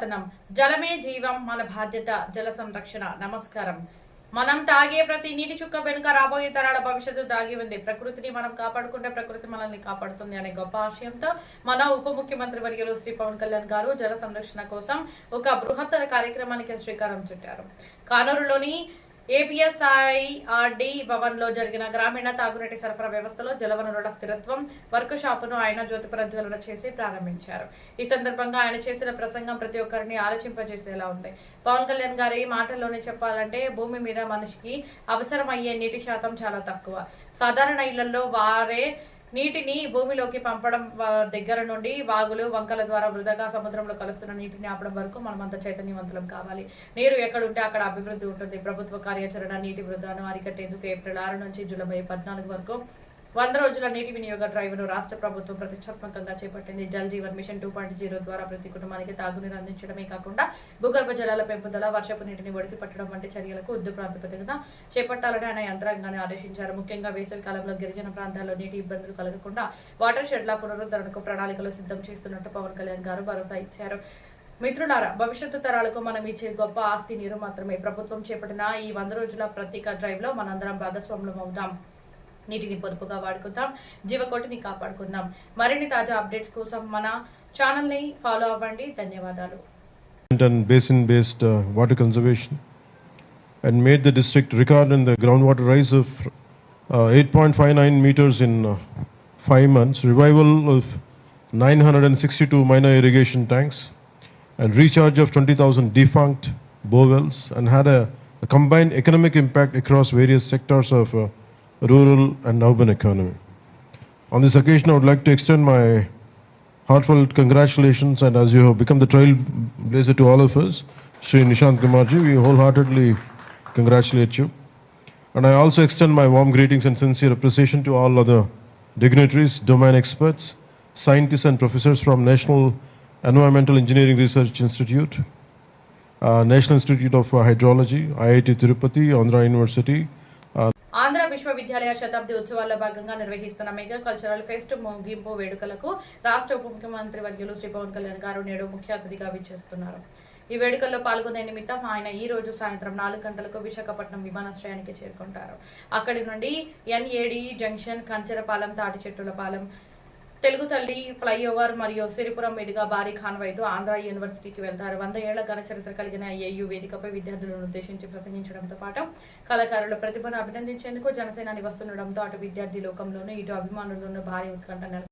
కథనం. జలమే జీవం, మన బాధ్యత జల సంరక్షణ. నమస్కారం. మనం తాగే ప్రతి నీటి చుక్క వెనుక రాబోయే తరాల భవిష్యత్తు దాగి ఉంది. ప్రకృతిని మనం కాపాడుకుంటే ప్రకృతి మనల్ని కాపాడుతుంది అనే గొప్ప ఆశయంతో మన ఉప ముఖ్యమంత్రి వర్యులు శ్రీ పవన్ కళ్యాణ్ గారు జల సంరక్షణ కోసం ఒక బృహత్తర కార్యక్రమానికి శ్రీకారం చుట్టారు. కానూరులోని ఏపీఎస్ఐఆర్డి భవన్ లో జరిగిన గ్రామీణ తాగునీటి సరఫరా వ్యవస్థలో జలవనరుల స్థిరత్వం వర్క్ షాపును ఆయన జ్యోతి ప్రజ్వలన చేసి ప్రారంభించారు. ఈ సందర్భంగా ఆయన చేసిన ప్రసంగం ప్రతి ఒక్కరిని ఆలోచింపజేసేలా ఉంది. పవన్ కళ్యాణ్ గారి మాటల్లోనే చెప్పాలంటే, భూమి మీద మనిషికి అవసరమయ్యే నీటి శాతం చాలా తక్కువ. సాధారణ ఇళ్లలో వారే నీటిని భూమిలోకి పంపడం దగ్గర నుండి వాగులు వంకల ద్వారా వృధాగా సముద్రంలో కలుస్తున్న నీటిని ఆపడం వరకు మనమంతా చైతన్యవంతులం కావాలి. నీరు ఎక్కడుంటే అక్కడ అభివృద్ధి ఉంటుంది. ప్రభుత్వ కార్యాచరణ నీటి వృధాను అరికట్టేందుకు ఏప్రిల్ 6 నుంచి జూలై 14 వరకు 100 రోజుల నీటి వినియోగ డ్రైవ్ను రాష్ట్ర ప్రభుత్వం ప్రతిష్టాత్మకంగా చేపట్టింది. జల్ జీవన్ మిషన్ 2.0 ద్వారా ప్రతి కుటుంబానికి తాగునీరు అందించడమే కాకుండా భూగర్భ జలాల పెంపుదల, వర్షపు నీటిని ఒడిసి పట్టడం వంటి చర్యలకు యుద్ధ ప్రాతిపదికన చేపట్టాలని ఆయన యంత్రాంగాన్ని ఆదేశించారు. ముఖ్యంగా వేసవి కాలంలో గిరిజన ప్రాంతాల్లో నీటి ఇబ్బందులు కలగకుండా వాటర్ షెడ్ల పునరుద్ధరణకు ప్రణాళికలు సిద్ధం చేస్తున్నట్టు పవన్ కళ్యాణ్ గారు భరోసా ఇచ్చారు. మిత్రులారా, భవిష్యత్తు తరాలకు మనం ఇచ్చే గొప్ప ఆస్తి నీరు మాత్రమే. ప్రభుత్వం చేపట్టిన ఈ 100 రోజుల ప్రత్యేక డ్రైవ్ లో మనందరం భాగస్వాములం అవుదాం. నీటిని పొదుపుగా వాడుకుందాం, జీవకోటిని కాపాడుకుందాం. మరిన్ని తాజా అప్డేట్స్ కోసం మన ఛానల్ ని ఫాలో అవ్వండి. ధన్యవాదాలు. And basin based water conservation and made the district record in the groundwater rise of 8.59 meters in 5 months, revival of 962 minor irrigation tanks and recharge of 20,000 defunct bowels, and had a combined economic impact across various sectors of rural and urban economy. On this occasion, I would like to extend my heartfelt congratulations, and as you have become the trailblazer to all of us, Shri Nishant Kumarji, we wholeheartedly congratulate you. And I also extend my warm greetings and sincere appreciation to all other dignitaries, domain experts, scientists and professors from National Environmental Engineering Research Institute, National Institute of Hydrology, IIT Tirupati, Andhra University, Andhra విశ్వవిద్యాలయ శతాబ్ది ఉత్సవాల్లో భాగంగా నిర్వహిస్తున్న mega cultural fest ముగింపు వేడుకలకు రాష్ట్ర ఉప ముఖ్యమంత్రి వర్యులు శ్రీ పవన్ కళ్యాణ్ గారు నేడు ముఖ్య అతిథిగా విచ్చేస్తున్నారు. ఈ వేడుకల్లో పాల్గొనే నిమిత్తం ఆయన ఈ రోజు సాయంత్రం 4 గంటలకు విశాఖపట్నం విమానాశ్రయానికి చేరుకుంటారు. అక్కడి నుండి ఎన్ఏడి జంక్షన్, కంచెరపాలెం, తాటిచెట్టులపాలెం, తెలుగు తల్లి ఫ్లైఓవర్ మరియు సిరిపురం మీదుగా భారీ కాన్వాయ్తో ఆంధ్ర యూనివర్సిటీకి వెళ్తారు. 100 ఏళ్ల ఘన చరిత్ర కలిగిన ఏయూ వేదికపై విద్యార్థులను ఉద్దేశించి ప్రసంగించడంతో పాటు కళాకారుల ప్రతిభను అభినందించేందుకు జనసేనాని వస్తుండడంతో అటు విద్యార్థి లోకంలోనూ ఇటు అభిమానుల్లోనూ భారీ ఉత్కంఠ